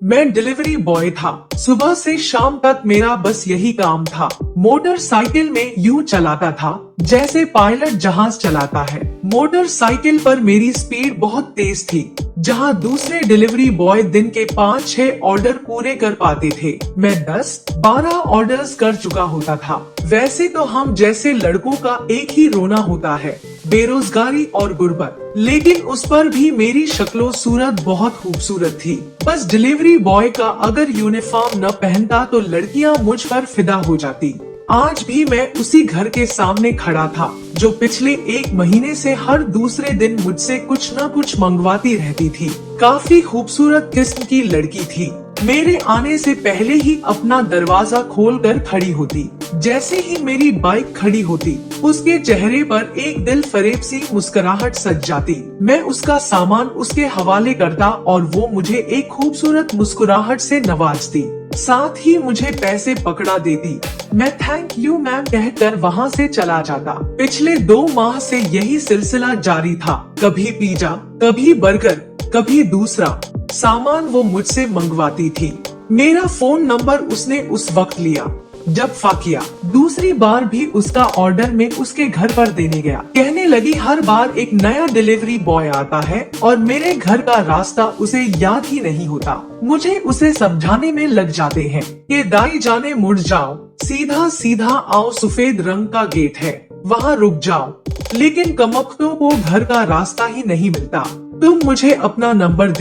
मैं delivery boy था। सुबह से शाम तक मेरा बस यही काम था। मोटरसाइकिल में यूं चलाता था जैसे पायलट जहाज चलाता है। मोटरसाइकिल पर मेरी स्पीड बहुत तेज थी। जहां दूसरे डिलीवरी बॉय दिन के 5-6 ऑर्डर पूरे कर पाते थे, मैं 10-12 ऑर्डर्स कर चुका होता था। वैसे तो हम जैसे लड़कों का एक ही रोना होता है, बेरोजगारी और गुर्बत, लेकिन उस पर भी मेरी शक्लो सूरत बहुत खूबसूरत थी। बस डिलीवरी बॉय का अगर यूनिफॉर्म न पहनता तो लड़कियां मुझ पर फिदा हो जाती। आज भी मैं उसी घर के सामने खड़ा था जो पिछले 1 महीने से हर दूसरे दिन मुझसे कुछ न कुछ मंगवाती रहती थी। काफी खूबसूरत किस्म की लड़की थी। मेरे आने से पहले ही अपना दरवाजा खोलकर खड़ी होती। जैसे ही मेरी बाइक खड़ी होती, उसके चेहरे पर एक दिल फरेब सी मुस्कुराहट सज जाती। मैं उसका सामान उसके हवाले करता और वो मुझे एक खूबसूरत मुस्कुराहट से नवाजती। साथ ही मुझे पैसे पकड़ा देती। मैं थैंक यू मैम कहकर वहाँ से चला जाता। पिछले 2 माह से यही सिलसिला जारी था। कभी पिज्जा, कभी बर्गर, कभी दूसरा सामान वो मुझसे मंगवाती थी। मेरा फोन नंबर उसने उस वक्त लिया जब फाकिया दूसरी बार भी उसका ऑर्डर में उसके घर पर देने गया। कहने लगी हर बार एक नया डिलीवरी बॉय आता है और मेरे घर का रास्ता उसे याद ही नहीं होता। मुझे उसे समझाने में लग जाते हैं कि दाई जाने मुड़ जाओ, सीधा सीधा आओ, सफेद रंग का गेट है, वहाँ रुक जाओ। लेकिन कमबख्तों को घर का रास्ता ही नहीं मिलता। तुम मुझे अपना नंबर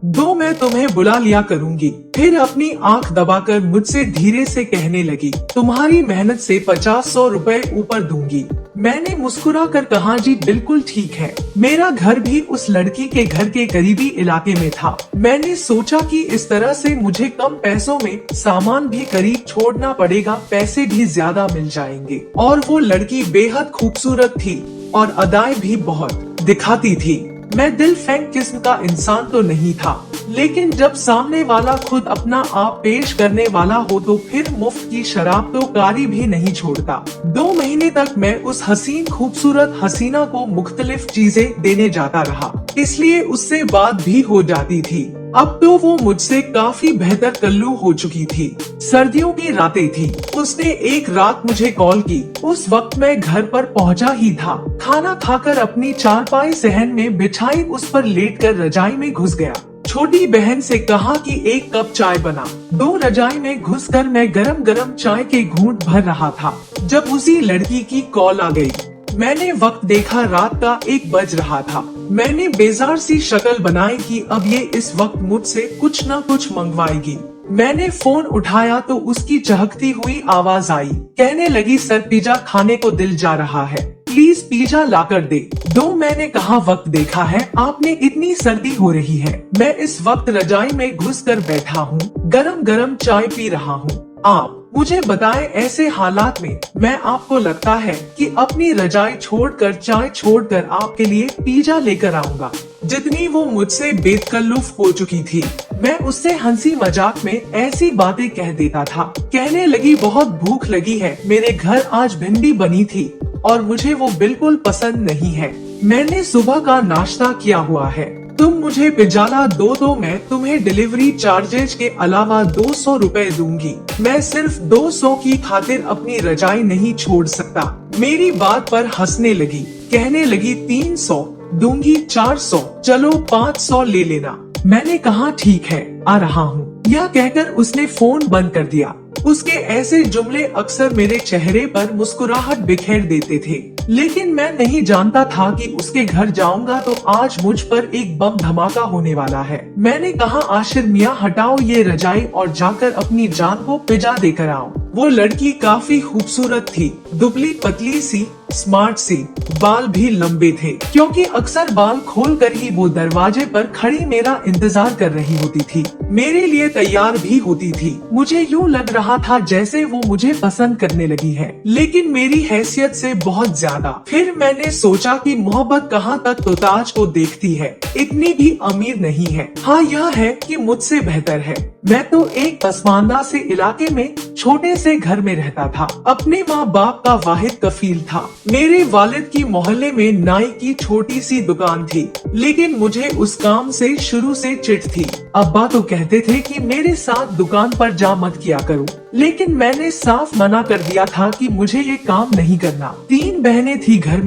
दो, मैं तुम्हें बुला लिया करूंगी। फिर अपनी आंख दबाकर मुझसे धीरे से कहने लगी, तुम्हारी मेहनत से 50-100 रुपए ऊपर दूंगी। मैंने मुस्कुरा कर कहा, जी बिल्कुल ठीक है। मेरा घर भी उस लड़की के घर के करीबी इलाके में था। मैंने सोचा कि इस तरह से मुझे कम पैसों में सामान भी करीब छोड़ना पड़ेगा, पैसे भी ज्यादा मिल जाएंगे। और वो लड़की बेहद खूबसूरत थी और अदाएं भी बहुत दिखाती थी। मैं दिल फेंक किस्म का इंसान तो नहीं था, लेकिन जब सामने वाला खुद अपना आप पेश करने वाला हो तो फिर मुफ्त की शराब तो कारी भी नहीं छोड़ता। 2 महीने तक मैं उस हसीन खूबसूरत हसीना को मुख्तलिफ चीजें देने जाता रहा, इसलिए उससे बात भी हो जाती थी। अब तो वो मुझसे काफी बेहतर कल्लू हो चुकी थी। सर्दियों की रातें थी। उसने एक रात मुझे कॉल की। उस वक्त मैं घर पर पहुंचा ही था। खाना खाकर अपनी चारपाई सहन में बिछाई उस पर लेटकर रजाई में घुस गया। छोटी बहन से कहा कि 1 कप चाय बना। 2 रजाई में घुसकर मैं गरम गरम चाय के घूंट भर रहा था जब उसी लड़की की कॉल आ गई। मैंने वक्त देखा, रात का 1 बज रहा था। मैंने बेजार सी शक्ल बनाई कि अब ये इस वक्त मुझसे कुछ न कुछ मंगवाएगी। मैंने फोन उठाया तो उसकी चहकती हुई आवाज आई। कहने लगी, सर पिज्जा खाने को दिल जा रहा है, प्लीज पिज्जा लाकर दे दो। मैंने कहा, वक्त देखा है आपने, इतनी सर्दी हो रही है। मैं इस वक्त रजाई में घुसकर बैठा हूँ, गरम गरम चाय पी रहा हूँ। आप मुझे बताएं, ऐसे हालात में मैं आपको लगता है कि अपनी रजाई छोड़कर, चाय छोड़कर आपके लिए पिज्जा लेकर आऊंगा? जितनी वो मुझसे बेतकल्लुफ हो चुकी थी, मैं उससे हंसी मजाक में ऐसी बातें कह देता था। कहने लगी, बहुत भूख लगी है, मेरे घर आज भिंडी बनी थी और मुझे वो बिल्कुल पसंद नहीं है। मैंने सुबह का नाश्ता किया हुआ है, तुम मुझे पिज्जा दो तो मैं तुम्हें डिलीवरी चार्जेज के अलावा 200 रुपए दूंगी। मैं सिर्फ 200 की खातिर अपनी रजाई नहीं छोड़ सकता। मेरी बात पर हंसने लगी। कहने लगी, 300 दूंगी, 400, चलो 500 ले लेना। मैंने कहा, ठीक है, आ रहा हूँ। यह कहकर उसने फोन बंद कर दिया। उसके ऐसे जुमले अक्सर मेरे चेहरे पर मुस्कुराहट बिखेर देते थे, लेकिन मैं नहीं जानता था कि उसके घर जाऊंगा तो आज मुझ पर एक बम धमाका होने वाला है। मैंने कहा, आशिर मियाँ हटाओ ये रजाई और जाकर अपनी जान को पिज्जा देकर आओ। वो लड़की काफी खूबसूरत थी, दुबली पतली सी, स्मार्ट सी, बाल भी लंबे थे, क्योंकि अक्सर बाल खोलकर ही वो दरवाजे पर खड़ी मेरा इंतजार कर रही होती थी। मेरे लिए तैयार भी होती थी। मुझे यूँ लग रहा था जैसे वो मुझे पसंद करने लगी है, लेकिन मेरी हैसियत से बहुत ज्यादा। फिर मैंने सोचा कि मोहब्बत कहाँ तक तो ताज को देखती है, इतनी भी अमीर नहीं है। हाँ, यह है कि मुझसे बेहतर है। मैं तो एक पसमानदा से इलाके में छोटे से घर में रहता था, अपने माँ बाप का वाहिद कफील था। मेरे वालिद की मोहल्ले में नाई की छोटी सी दुकान थी, लेकिन मुझे उस काम से शुरू से चिढ़ थी। अब्बा तो कहते थे कि मेरे साथ दुकान पर जा मत किया करो, लेकिन मैंने साफ मना कर दिया था कि मुझे ये काम नहीं करना। 3 बहनें थी घर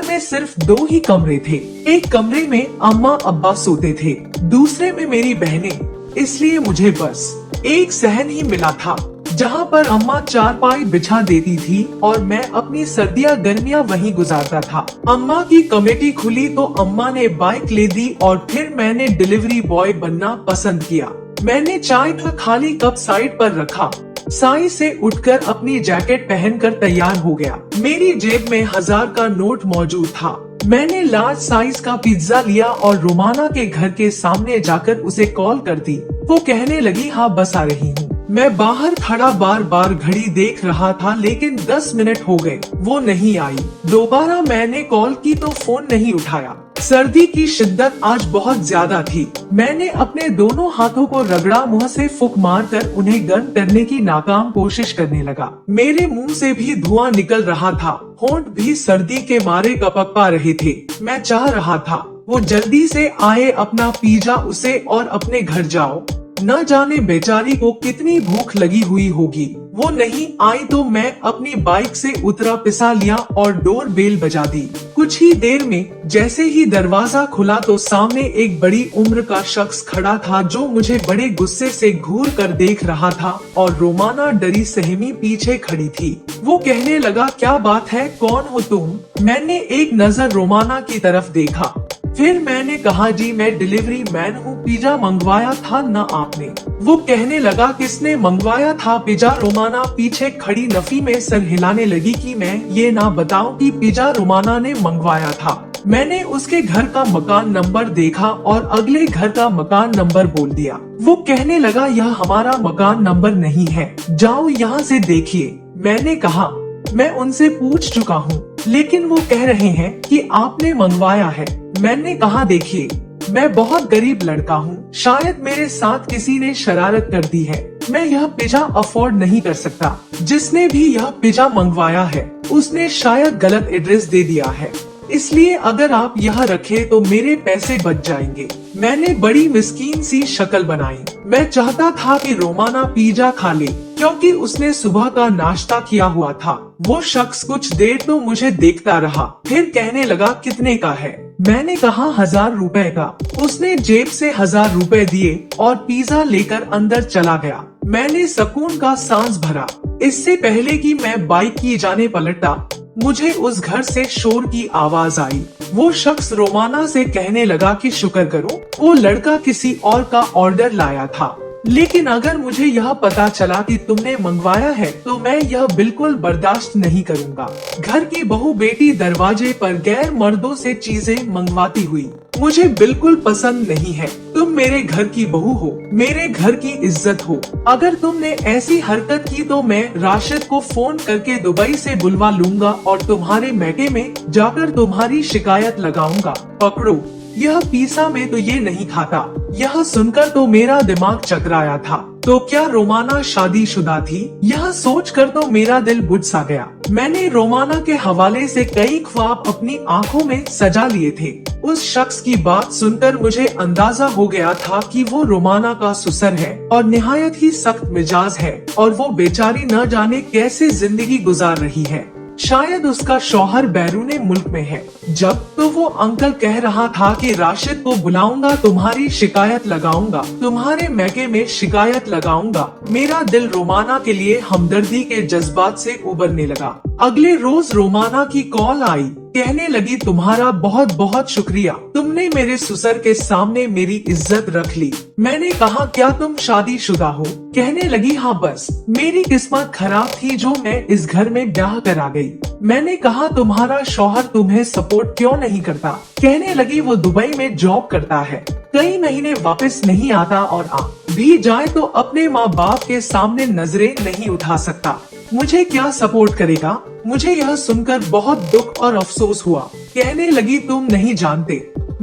में सिर्फ 2 ही कमरे थे। एक कमरे में अम्मा अब्बा सोते थे, दूसरे में मेरी बहनें। इसलिए मुझे बस एक सहन ही मिला था, जहाँ पर अम्मा चारपाई बिछा देती थी और मैं अपनी सर्दियाँ गर्मियाँ वहीं गुजारता था। अम्मा की कमेटी खुली तो अम्मा ने बाइक ले दी और फिर मैंने डिलीवरी बॉय बनना पसंद किया। मैंने चाय का खाली कप साइड पर रखा, साई से उठकर अपनी जैकेट पहनकर तैयार हो गया। मेरी जेब में 1000 का नोट मौजूद था। मैंने लार्ज साइज का पिज्जा लिया और रोमाना के घर के सामने जाकर उसे कॉल कर दी। वो कहने लगी, हाँ बस आ रही हूँ। मैं बाहर खड़ा बार बार घड़ी देख रहा था, लेकिन 10 मिनट हो गए, वो नहीं आई। दोबारा मैंने कॉल की तो फोन नहीं उठाया। सर्दी की शिद्दत आज बहुत ज्यादा थी। मैंने अपने दोनों हाथों को रगड़ा, मुंह से फूंक मारकर उन्हें गर्म करने की नाकाम कोशिश करने लगा। मेरे मुंह से भी धुआं निकल रहा था, होंठ भी सर्दी के मारे कपकपा रहे थे। मैं चाह रहा था वो जल्दी से आए, अपना पिज्जा उसे और अपने घर जाओ। न जाने बेचारी को कितनी भूख लगी हुई होगी। वो नहीं आई तो मैं अपनी बाइक से उतरा, पिसा लिया और डोर बेल बजा दी। कुछ ही देर में जैसे ही दरवाजा खुला तो सामने एक बड़ी उम्र का शख्स खड़ा था, जो मुझे बड़े गुस्से से घूर कर देख रहा था और रोमाना डरी सहमी पीछे खड़ी थी। वो कहने लगा, क्या बात है, कौन हो तुम? मैंने एक नजर रोमाना की तरफ देखा, फिर मैंने कहा, जी मैं डिलीवरी मैन हूँ, पिज्जा मंगवाया था न आपने? वो कहने लगा, किसने मंगवाया था पिज्जा? रोमाना पीछे खड़ी नफी में सर हिलाने लगी कि मैं ये ना बताऊं कि पिज्जा रोमाना ने मंगवाया था। मैंने उसके घर का मकान नंबर देखा और अगले घर का मकान नंबर बोल दिया। वो कहने लगा, यह हमारा मकान नंबर नहीं है, जाओ यहाँ से देखिए। मैंने कहा, मैं उनसे पूछ चुका हूँ, लेकिन वो कह रहे हैं कि आपने मंगवाया है। मैंने कहा, देखिए मैं बहुत गरीब लड़का हूँ, शायद मेरे साथ किसी ने शरारत कर दी है, मैं यह पिज्जा अफोर्ड नहीं कर सकता। जिसने भी यह पिज्जा मंगवाया है उसने शायद गलत एड्रेस दे दिया है, इसलिए अगर आप यह रखे तो मेरे पैसे बच जाएंगे। मैंने बड़ी मिस्कीन सी शक्ल बनाई। मैं चाहता था कि रोमाना पिज्जा खा ले, क्योंकि उसने सुबह का नाश्ता किया हुआ था। वो शख्स कुछ देर तो मुझे देखता रहा, फिर कहने लगा, कितने का है? मैंने कहा, 1000 रुपए का। उसने जेब से 1000 रुपए दिए और पिज्जा लेकर अंदर चला गया। मैंने सुकून का सांस भरा। इससे पहले कि मैं बाइक की जाने पलटा, मुझे उस घर से शोर की आवाज आई। वो शख्स रोमाना से कहने लगा कि शुक्र करो, वो लड़का किसी और का ऑर्डर लाया था, लेकिन अगर मुझे यह पता चला कि तुमने मंगवाया है तो मैं यह बिल्कुल बर्दाश्त नहीं करूंगा। घर की बहू बेटी दरवाजे पर गैर मर्दों से चीजें मंगवाती हुई मुझे बिल्कुल पसंद नहीं है। तुम मेरे घर की बहू हो, मेरे घर की इज्जत हो। अगर तुमने ऐसी हरकत की तो मैं राशिद को फोन करके दुबई से बुलवा लूंगा और तुम्हारे मैके में जाकर तुम्हारी शिकायत लगाऊंगा। पकड़ो, यह पिज्जा में तो ये नहीं खाता। यह सुनकर तो मेरा दिमाग चकराया था। तो क्या रोमाना शादीशुदा थी? यह सोचकर तो मेरा दिल बुझ सा गया। मैंने रोमाना के हवाले से कई ख्वाब अपनी आंखों में सजा लिए थे। उस शख्स की बात सुनकर मुझे अंदाजा हो गया था कि वो रोमाना का ससुर है और निहायत ही सख्त मिजाज है, और वो बेचारी न जाने कैसे जिंदगी गुजार रही है। शायद उसका शौहर बैरूने मुल्क में है। जब तो वो अंकल कह रहा था कि राशिद को बुलाऊंगा, तुम्हारी शिकायत लगाऊंगा, तुम्हारे मैके में शिकायत लगाऊंगा, मेरा दिल रोमाना के लिए हमदर्दी के जज्बात से उबरने लगा। अगले रोज रोमाना की कॉल आई, कहने लगी, तुम्हारा बहुत बहुत शुक्रिया, तुमने मेरे ससुर के सामने मेरी इज्जत रख ली। मैंने कहा, क्या तुम शादीशुदा हो? कहने लगी, हाँ, बस मेरी किस्मत खराब थी जो मैं इस घर में ब्याह करा गई। मैंने कहा, तुम्हारा शौहर तुम्हें सपोर्ट क्यों नहीं करता? कहने लगी, वो दुबई में जॉब करता है, कई महीने वापस नहीं आता और आ भी जाए तो अपने माँ बाप के सामने नजरें नहीं उठा सकता। मुझे क्या सपोर्ट करेगा? मुझे यह सुनकर बहुत दुख और अफसोस हुआ। कहने लगी, तुम नहीं जानते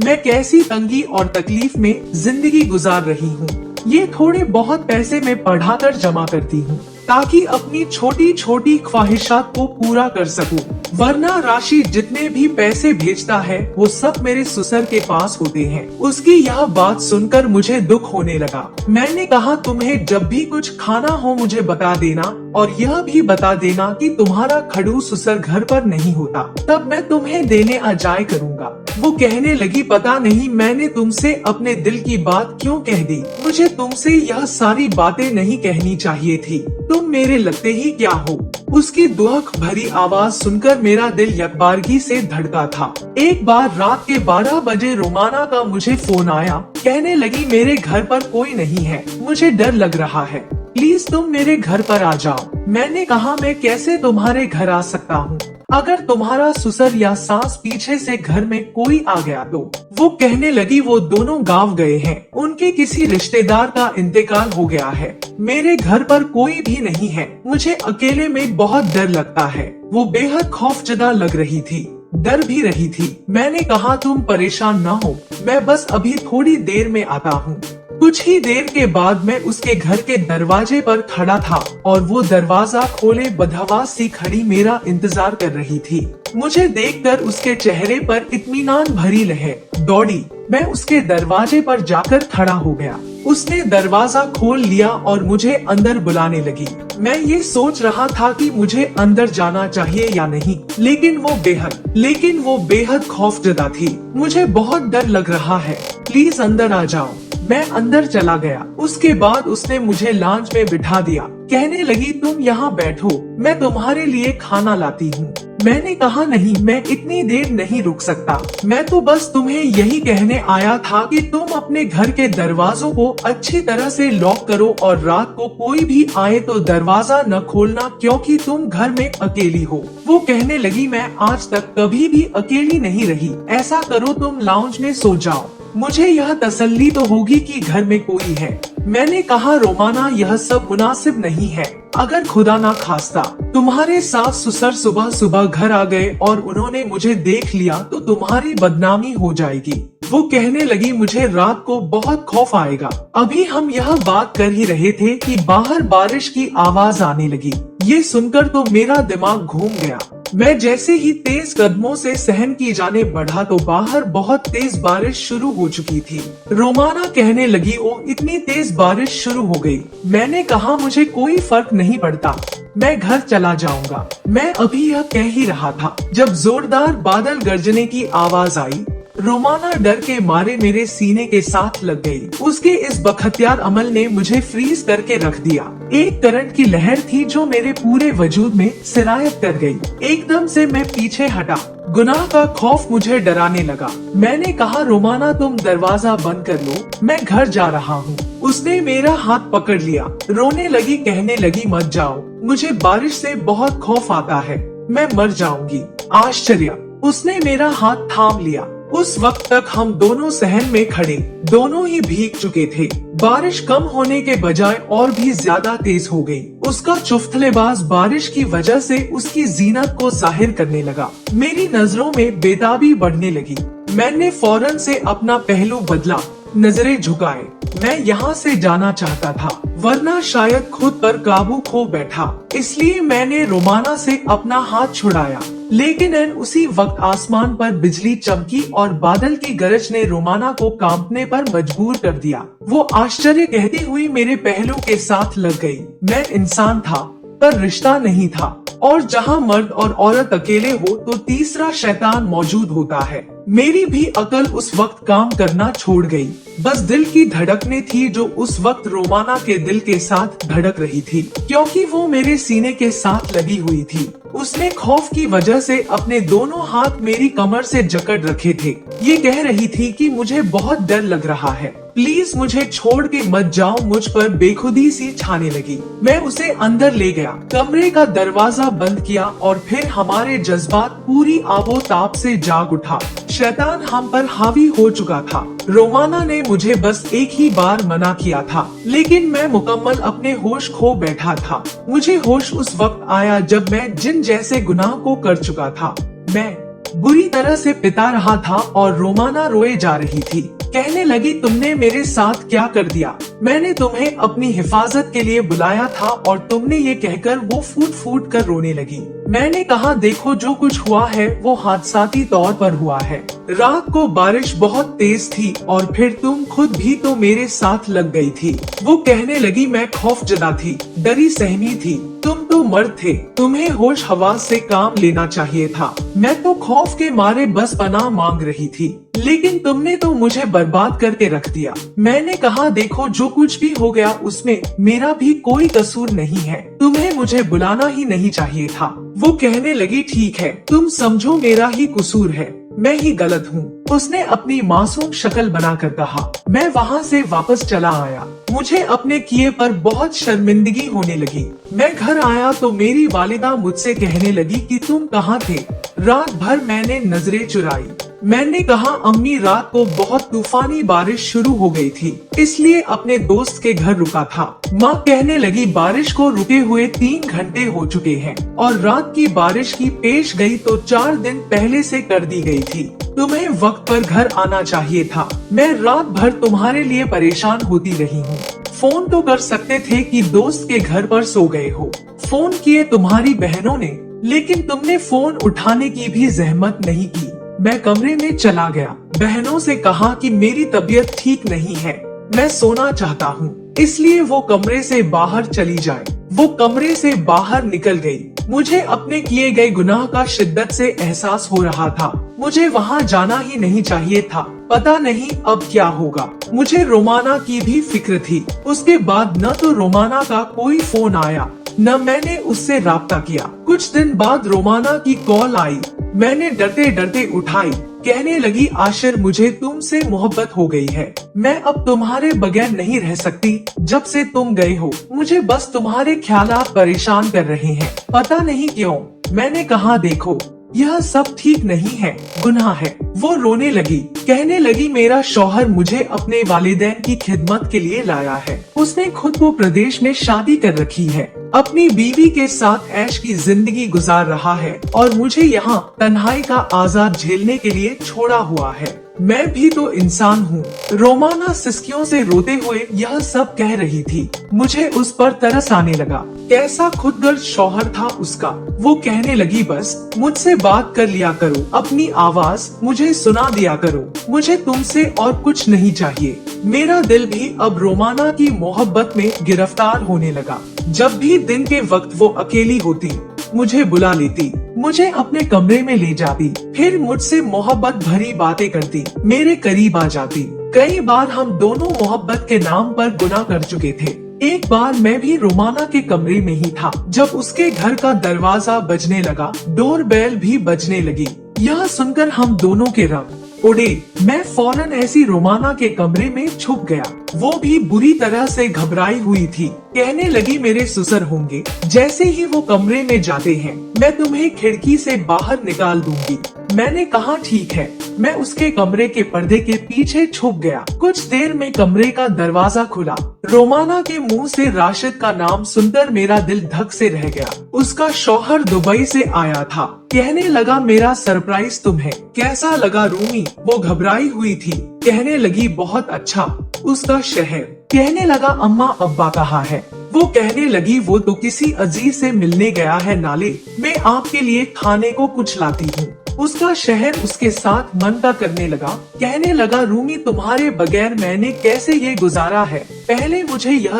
मैं कैसी तंगी और तकलीफ में जिंदगी गुजार रही हूँ। ये थोड़े बहुत पैसे मैं पढ़ाकर जमा करती हूँ ताकि अपनी छोटी छोटी ख्वाहिशात को पूरा कर सकूं। वरना राशि जितने भी पैसे भेजता है वो सब मेरे ससुर के पास होते हैं। उसकी यह बात सुनकर मुझे दुख होने लगा। मैंने कहा तुम्हें जब भी कुछ खाना हो मुझे बता देना और यह भी बता देना कि तुम्हारा खड़ूस ससुर घर पर नहीं होता, तब मैं तुम्हें देने आ जाया करूँगा। वो कहने लगी पता नहीं मैंने तुमसे अपने दिल की बात क्यों कह दी। मुझे तुमसे यह सारी बातें नहीं कहनी चाहिए थी। तुम मेरे लगते ही क्या हो। उसकी दुख भरी आवाज सुनकर मेरा दिल यकबारगी से धड़का था। एक बार रात के 12 बजे रोमाना का मुझे फोन आया। कहने लगी मेरे घर पर कोई नहीं है, मुझे डर लग रहा है, प्लीज तुम मेरे घर पर आ जाओ। मैंने कहा मैं कैसे तुम्हारे घर आ सकता हूँ, अगर तुम्हारा ससुर या सास पीछे से घर में कोई आ गया तो। वो कहने लगी वो दोनों गांव गए हैं, उनके किसी रिश्तेदार का इंतकाल हो गया है, मेरे घर पर कोई भी नहीं है, मुझे अकेले में बहुत डर लगता है। वो बेहद खौफजदा लग रही थी, डर भी रही थी। मैंने कहा तुम परेशान न हो, मैं बस अभी थोड़ी देर में आता हूँ। कुछ ही देर के बाद मैं उसके घर के दरवाजे पर खड़ा था और वो दरवाजा खोले बदहवास सी खड़ी मेरा इंतजार कर रही थी। मुझे देखकर उसके चेहरे पर इत्मीनान भरी लहर दौड़ी। मैं उसके दरवाजे पर जाकर खड़ा हो गया। उसने दरवाजा खोल लिया और मुझे अंदर बुलाने लगी। मैं ये सोच रहा था कि मुझे अंदर जाना चाहिए या नहीं, लेकिन वो बेहद खौफजदा थी। मुझे बहुत डर लग रहा है, प्लीज अंदर आ जाओ। मैं अंदर चला गया। उसके बाद उसने मुझे लॉन्ज में बिठा दिया। कहने लगी तुम यहाँ बैठो, मैं तुम्हारे लिए खाना लाती हूँ। मैंने कहा नहीं, मैं इतनी देर नहीं रुक सकता। मैं तो बस तुम्हें यही कहने आया था कि तुम अपने घर के दरवाजों को अच्छी तरह से लॉक करो और रात को कोई भी आए तो दरवाजा न खोलना, क्योंकि तुम घर में अकेली हो। वो कहने लगी मैं आज तक कभी भी अकेली नहीं रही। ऐसा करो तुम लाउंज में सो जाओ, मुझे यह तसल्ली तो होगी कि घर में कोई है। मैंने कहा रोमाना यह सब मुनासिब नहीं है। अगर खुदा ना खास्ता तुम्हारे सास ससुर सुबह सुबह घर आ गए और उन्होंने मुझे देख लिया तो तुम्हारी बदनामी हो जाएगी। वो कहने लगी मुझे रात को बहुत खौफ आएगा। अभी हम यह बात कर ही रहे थे कि बाहर बारिश की आवाज आने लगी। ये सुनकर तो मेरा दिमाग घूम गया। मैं जैसे ही तेज कदमों से सहन की जाने बढ़ा तो बाहर बहुत तेज बारिश शुरू हो चुकी थी। रोमाना कहने लगी ओ इतनी तेज बारिश शुरू हो गई। मैंने कहा मुझे कोई फर्क नहीं पड़ता, मैं घर चला जाऊंगा। मैं अभी यह कह ही रहा था जब जोरदार बादल गरजने की आवाज आई। रोमाना डर के मारे मेरे सीने के साथ लग गई। उसके इस बखतियार अमल ने मुझे फ्रीज करके रख दिया। एक करंट की लहर थी जो मेरे पूरे वजूद में सिरायत कर गई। एकदम से मैं पीछे हटा। गुनाह का खौफ मुझे डराने लगा। मैंने कहा रोमाना तुम दरवाजा बंद कर लो, मैं घर जा रहा हूँ। उसने मेरा हाथ पकड़ लिया, रोने लगी, कहने लगी मत जाओ, मुझे बारिश से बहुत खौफ आता है, मैं मर जाऊंगी। आश्चर्य, उसने मेरा हाथ थाम लिया। उस वक्त तक हम दोनों सहन में खड़े, दोनों ही भीग चुके थे। बारिश कम होने के बजाय और भी ज्यादा तेज हो गई। उसका चुफ्तलेबाज बारिश की वजह से उसकी जीनत को जाहिर करने लगा। मेरी नजरों में बेताबी बढ़ने लगी। मैंने फौरन से अपना पहलू बदला, नजरें झुकाए। मैं यहाँ से जाना चाहता था, वरना शायद खुद पर काबू खो बैठा। इसलिए मैंने रोमाना से अपना हाथ छुड़ाया। लेकिन उसी वक्त आसमान पर बिजली चमकी और बादल की गरज ने रोमाना को कांपने पर मजबूर कर दिया। वो आश्चर्य कहती हुई मेरे पहलू के साथ लग गई। मैं इंसान था पर रिश्ता नहीं था, और जहाँ मर्द और औरत अकेले हो तो तीसरा शैतान मौजूद होता है। मेरी भी अकल उस वक्त काम करना छोड़ गई। बस दिल की धड़कने थी जो उस वक्त रोमाना के दिल के साथ धड़क रही थी, क्योंकि वो मेरे सीने के साथ लगी हुई थी। उसने खौफ की वजह से अपने दोनों हाथ मेरी कमर से जकड़ रखे थे। ये कह रही थी कि मुझे बहुत डर लग रहा है, प्लीज मुझे छोड़ के मत जाओ। मुझ पर बेखुदी सी छाने लगी। मैं उसे अंदर ले गया, कमरे का दरवाजा बंद किया और फिर हमारे जज्बात पूरी आबोताब से जाग उठा। शैतान हम पर हावी हो चुका था। रोमाना ने मुझे बस एक ही बार मना किया था, लेकिन मैं मुकम्मल अपने होश खो बैठा था। मुझे होश उस वक्त आया जब मैं जिन जैसे गुनाह को कर चुका था। मैं बुरी तरह से पिता रहा था और रोमाना रोए जा रही थी। कहने लगी तुमने मेरे साथ क्या कर दिया। मैंने तुम्हें अपनी हिफाजत के लिए बुलाया था और तुमने ये कहकर वो फूट फूट कर रोने लगी। मैंने कहा देखो जो कुछ हुआ है वो हादसाती तौर पर हुआ है। रात को बारिश बहुत तेज थी और फिर तुम खुद भी तो मेरे साथ लग गई थी। वो कहने लगी मैं खौफजदा थी, डरी सहमी थी। तुम तो मर्द थे, तुम्हें होश हवास से काम लेना चाहिए था। मैं तो खौफ के मारे बस पनाह मांग रही थी, लेकिन तुमने तो मुझे बर्बाद करके रख दिया। मैंने कहा देखो जो कुछ भी हो गया उसमें मेरा भी कोई कसूर नहीं है, तुम्हें मुझे बुलाना ही नहीं चाहिए था। वो कहने लगी ठीक है, तुम समझो मेरा ही कसूर है, मैं ही गलत हूँ। उसने अपनी मासूम शक्ल बनाकर कहा। मैं वहाँ से वापस चला आया। मुझे अपने किए पर बहुत शर्मिंदगी होने लगी। मैं घर आया तो मेरी वालिदा मुझसे कहने लगी कि तुम कहाँ थे। रात भर मैंने नजरें चुराई। मैंने कहा अम्मी रात को बहुत तूफानी बारिश शुरू हो गई थी, इसलिए अपने दोस्त के घर रुका था। माँ कहने लगी बारिश को रुके हुए 3 घंटे हो चुके हैं और रात की बारिश की पेश गई तो 4 दिन पहले से कर दी गई थी। तुम्हें वक्त पर घर आना चाहिए था। मैं रात भर तुम्हारे लिए परेशान होती रही हूँ। फोन तो कर सकते थे कि दोस्त के घर पर सो गए हो। फोन किए तुम्हारी बहनों ने, लेकिन तुमने फोन उठाने की भी जहमत नहीं की। मैं कमरे में चला गया, बहनों से कहा कि मेरी तबीयत ठीक नहीं है, मैं सोना चाहता हूँ, इसलिए वो कमरे से बाहर चली जाए। वो कमरे से बाहर निकल गई। मुझे अपने किए गए गुनाह का शिद्दत से एहसास हो रहा था। मुझे वहाँ जाना ही नहीं चाहिए था। पता नहीं अब क्या होगा। मुझे रोमाना की भी फिक्र थी। उसके बाद न तो रोमाना का कोई फोन आया, न मैंने उससे राब्ता किया। कुछ दिन बाद रोमाना की कॉल आई। मैंने डरते डरते उठाई। कहने लगी आशिर मुझे तुमसे मोहब्बत हो गई है। मैं अब तुम्हारे बगैर नहीं रह सकती। जब से तुम गए हो मुझे बस तुम्हारे ख्यालात परेशान कर रहे हैं, पता नहीं क्यों। मैंने कहा देखो यह सब ठीक नहीं है, गुनाह है। वो रोने लगी, कहने लगी मेरा शौहर मुझे अपने वालिदैन की खिदमत के लिए लाया है। उसने खुद को प्रदेश में शादी कर रखी है, अपनी बीवी के साथ ऐश की जिंदगी गुजार रहा है और मुझे यहाँ तन्हाई का आजाद झेलने के लिए छोड़ा हुआ है। मैं भी तो इंसान हूँ। रोमाना सिसकियों से रोते हुए यह सब कह रही थी। मुझे उस पर तरस आने लगा। कैसा खुदगर्ज शौहर था उसका। वो कहने लगी बस मुझसे बात कर लिया करो, अपनी आवाज मुझे सुना दिया करो, मुझे तुमसे और कुछ नहीं चाहिए। मेरा दिल भी अब रोमाना की मोहब्बत में गिरफ्तार होने लगा। जब भी दिन के वक्त वो अकेली होती मुझे बुला लेती, मुझे अपने कमरे में ले जाती, फिर मुझसे मोहब्बत भरी बातें करती, मेरे करीब आ जाती। कई बार हम दोनों मोहब्बत के नाम पर गुनाह कर चुके थे। एक बार मैं भी रोमाना के कमरे में ही था जब उसके घर का दरवाजा बजने लगा, डोर बेल भी बजने लगी। यह सुनकर हम दोनों के रंग उड़े। मैं फौरन ऐसी रोमाना के कमरे में छुप गया। वो भी बुरी तरह से घबराई हुई थी। कहने लगी मेरे ससुर होंगे, जैसे ही वो कमरे में जाते हैं मैं तुम्हें खिड़की से बाहर निकाल दूंगी। मैंने कहा ठीक है। मैं उसके कमरे के पर्दे के पीछे छुप गया। कुछ देर में कमरे का दरवाजा खुला। रोमाना के मुंह से राशिद का नाम सुनकर मेरा दिल धक से रह गया। उसका शौहर दुबई से आया था। कहने लगा मेरा सरप्राइज तुम्हें कैसा लगा रूमी। वो घबराई हुई थी। कहने लगी बहुत अच्छा। उसका शहर कहने लगा अम्मा अब्बा कहाँ है। वो कहने लगी वो तो किसी अजीज से मिलने गया है नाले, मैं आपके लिए खाने को कुछ लाती हूँ। उसका शहर उसके साथ मनता करने लगा। कहने लगा रूमी तुम्हारे बगैर मैंने कैसे ये गुजारा है, पहले मुझे यह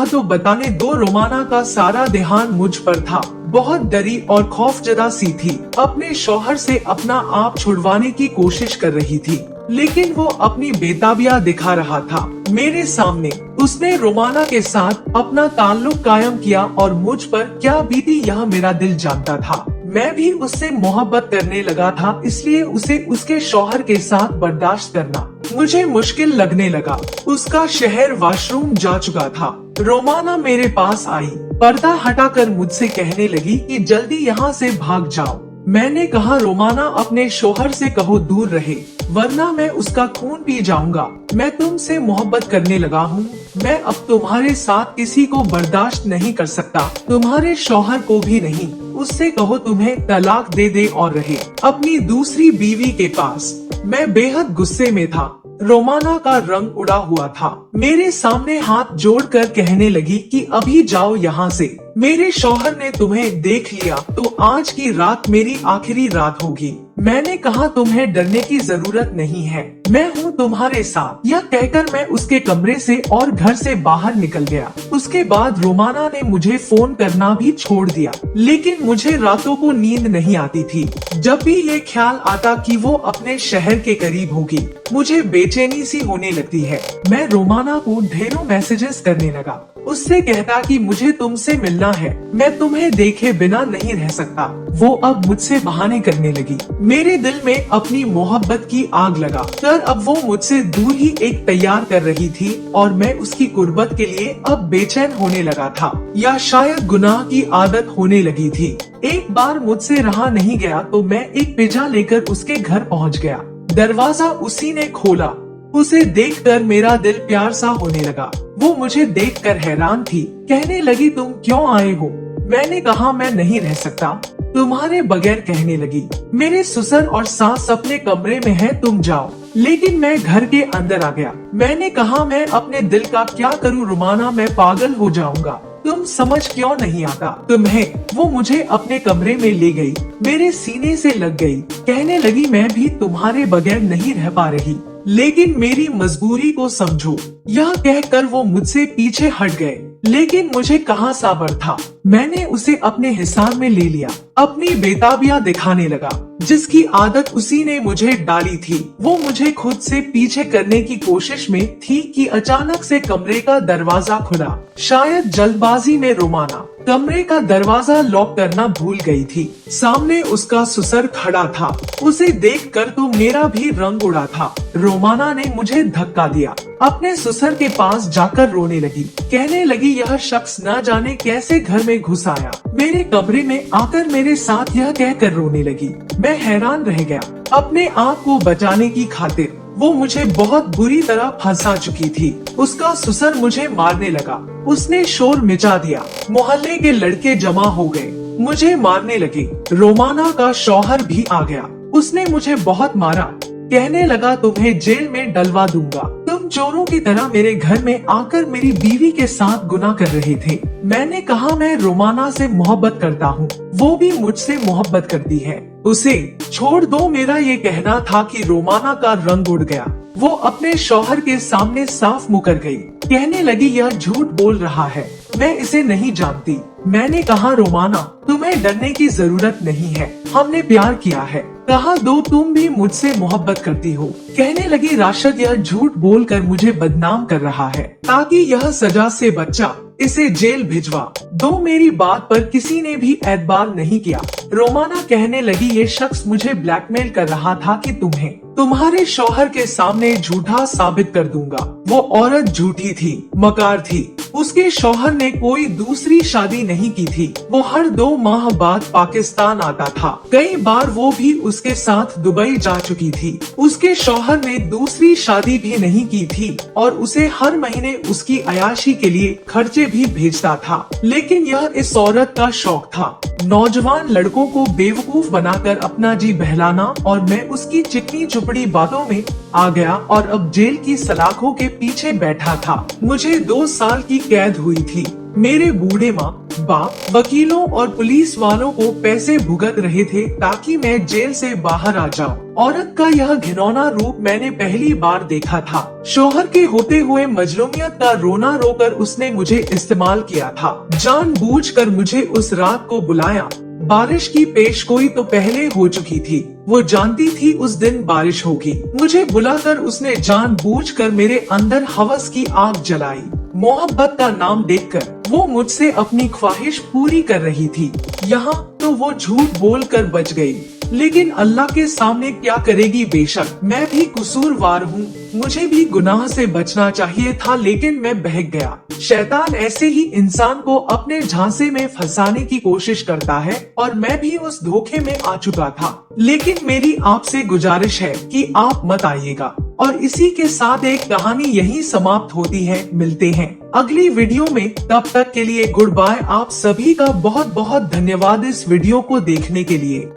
तो बताने दो। रोमाना का सारा ध्यान मुझ पर था। बहुत डरी और खौफजदा सी थी। अपने शौहर से अपना आप छुड़वाने की कोशिश कर रही थी, लेकिन वो अपनी बेताबिया दिखा रहा था मेरे सामने। उसने रोमाना के साथ अपना ताल्लुक कायम किया और मुझ पर क्या बीती यह मेरा दिल जानता था। मैं भी उससे मोहब्बत करने लगा था, इसलिए उसे उसके शौहर के साथ बर्दाश्त करना मुझे मुश्किल लगने लगा। उसका शहर वॉशरूम जा चुका था। रोमाना मेरे पास आई, पर्दा हटाकर मुझसे कहने लगी कि जल्दी यहाँ से भाग जाओ। मैंने कहा रोमाना अपने शौहर से कहो दूर रहे, वरना मैं उसका खून पी जाऊंगा। मैं तुमसे मोहब्बत करने लगा हूँ। मैं अब तुम्हारे साथ किसी को बर्दाश्त नहीं कर सकता, तुम्हारे शौहर को भी नहीं। उससे कहो तुम्हें तलाक दे दे और रहे अपनी दूसरी बीवी के पास। मैं बेहद गुस्से में था। रोमाना का रंग उड़ा हुआ था। मेरे सामने हाथ जोड़कर कहने लगी कि अभी जाओ यहाँ से। मेरे शौहर ने तुम्हें देख लिया तो आज की रात मेरी आखिरी रात होगी। मैंने कहा तुम्हें डरने की जरूरत नहीं है, मैं हूँ तुम्हारे साथ। यह कहकर मैं उसके कमरे से और घर से बाहर निकल गया। उसके बाद रोमाना ने मुझे फोन करना भी छोड़ दिया, लेकिन मुझे रातों को नींद नहीं आती थी। जब भी ये ख्याल आता कि वो अपने शहर के करीब होगी, मुझे बेचैनी सी होने लगती है। मैं रोमाना को ढेरों मैसेजेस करने लगा। उससे कहता कि मुझे तुमसे मिलना है, मैं तुम्हें देखे बिना नहीं रह सकता। वो अब मुझसे बहाने करने लगी। मेरे दिल में अपनी मोहब्बत की आग लगा कर अब वो मुझसे दूर ही एक तैयार कर रही थी और मैं उसकी कुर्बत के लिए अब बेचैन होने लगा था, या शायद गुनाह की आदत होने लगी थी। एक बार मुझसे रहा नहीं गया तो मैं एक पिज्जा लेकर उसके घर पहुंच गया। दरवाजा उसी ने खोला। उसे देखकर मेरा दिल प्यार सा होने लगा। वो मुझे देखकर हैरान थी। कहने लगी तुम क्यों आए हो? मैंने कहा मैं नहीं रह सकता तुम्हारे बगैर। कहने लगी मेरे ससुर और सास अपने कमरे में है, तुम जाओ। लेकिन मैं घर के अंदर आ गया। मैंने कहा मैं अपने दिल का क्या करूं रोमाना, मैं पागल हो जाऊंगा। तुम समझ क्यों नहीं आता तुम्हें? वो मुझे अपने कमरे में ले गई, मेरे सीने से लग गई। कहने लगी मैं भी तुम्हारे बगैर नहीं रह पा रही, लेकिन मेरी मजबूरी को समझो। यह कहकर वो मुझसे पीछे हट गए, लेकिन मुझे कहाँ सब्र था। मैंने उसे अपने हिसाब में ले लिया, अपनी बेताबियां दिखाने लगा, जिसकी आदत उसी ने मुझे डाली थी। वो मुझे खुद से पीछे करने की कोशिश में थी कि अचानक से कमरे का दरवाजा खुला। शायद जल्दबाजी में रोमाना कमरे का दरवाजा लॉक करना भूल गई थी। सामने उसका ससुर खड़ा था। उसे देखकर तो मेरा भी रंग उड़ा था। रोमाना ने मुझे धक्का दिया, अपने ससुर के पास जाकर रोने लगी। कहने लगी यह शख्स न जाने कैसे घर में घुस आया, मेरे कमरे में आकर मेरे साथ यह कहकर रोने लगी। मैं हैरान रह गया। अपने आप को बचाने की खातिर वो मुझे बहुत बुरी तरह फंसा चुकी थी। उसका ससुर मुझे मारने लगा। उसने शोर मचा दिया। मोहल्ले के लड़के जमा हो गए, मुझे मारने लगे। रोमाना का शौहर भी आ गया। उसने मुझे बहुत मारा। कहने लगा तुम्हें जेल में डलवा दूंगा। तुम चोरों की तरह मेरे घर में आकर मेरी बीवी के साथ गुनाह कर रहे थे। मैंने कहा मैं रोमाना से मोहब्बत करता हूँ, वो भी मुझसे मोहब्बत करती है, उसे छोड़ दो। मेरा ये कहना था कि रोमाना का रंग उड़ गया। वो अपने शौहर के सामने साफ मुकर गई। कहने लगी यह झूठ बोल रहा है, मैं इसे नहीं जानती। मैंने कहा रोमाना तुम्हें डरने की जरूरत नहीं है, हमने प्यार किया है। कहा दो तुम भी मुझसे मोहब्बत करती हो। कहने लगी राशिद यह झूठ बोलकर मुझे बदनाम कर रहा है ताकि यह सजा से बचा, इसे जेल भिजवा दो। मेरी बात पर किसी ने भी एतबार नहीं किया। रोमाना कहने लगी ये शख्स मुझे ब्लैकमेल कर रहा था कि तुम्हें तुम्हारे शौहर के सामने झूठा साबित कर दूंगा। वो औरत झूठी थी, मकार थी। उसके शौहर ने कोई दूसरी शादी नहीं की थी। वो हर 2 माह बाद पाकिस्तान आता था। कई बार वो भी उसके साथ दुबई जा चुकी थी। उसके शौहर ने दूसरी शादी भी नहीं की थी और उसे हर महीने उसकी अयाशी के लिए खर्चे भी भेजता था। लेकिन यह इस औरत का शौक था, नौजवान लड़कों को बेवकूफ बनाकर अपना जी बहलाना, और मैं उसकी चिकनी चुपड़ी बातों में आ गया और अब जेल की सलाखों के पीछे बैठा था। मुझे 2 साल की कैद हुई थी। मेरे बूढ़े माँ बाप वकीलों और पुलिस वालों को पैसे भुगत रहे थे ताकि मैं जेल से बाहर आ जाऊं। औरत का यह घिनौना रूप मैंने पहली बार देखा था। शौहर के होते हुए मजलूमियत का रोना रोकर उसने मुझे इस्तेमाल किया था। जानबूझकर मुझे उस रात को बुलाया। बारिश की पेशगोई तो पहले हो चुकी थी। वो जानती थी उस दिन बारिश होगी। मुझे बुलाकर उसने जानबूझकर मेरे अंदर हवस की आग जलाई। मोहब्बत का नाम देखकर वो मुझसे अपनी ख्वाहिश पूरी कर रही थी। यहाँ तो वो झूठ बोलकर बच गई, लेकिन अल्लाह के सामने क्या करेगी। बेशक मैं भी कसूरवार हूँ, मुझे भी गुनाह से बचना चाहिए था, लेकिन मैं बहक गया। शैतान ऐसे ही इंसान को अपने झांसे में फंसाने की कोशिश करता है और मैं भी उस धोखे में आ चुका था। लेकिन मेरी आपसे गुजारिश है कि आप मत आइएगा। और इसी के साथ एक कहानी यहीं समाप्त होती है। मिलते हैं अगली वीडियो में, तब तक के लिए गुड बाय। आप सभी का बहुत बहुत धन्यवाद इस वीडियो को देखने के लिए।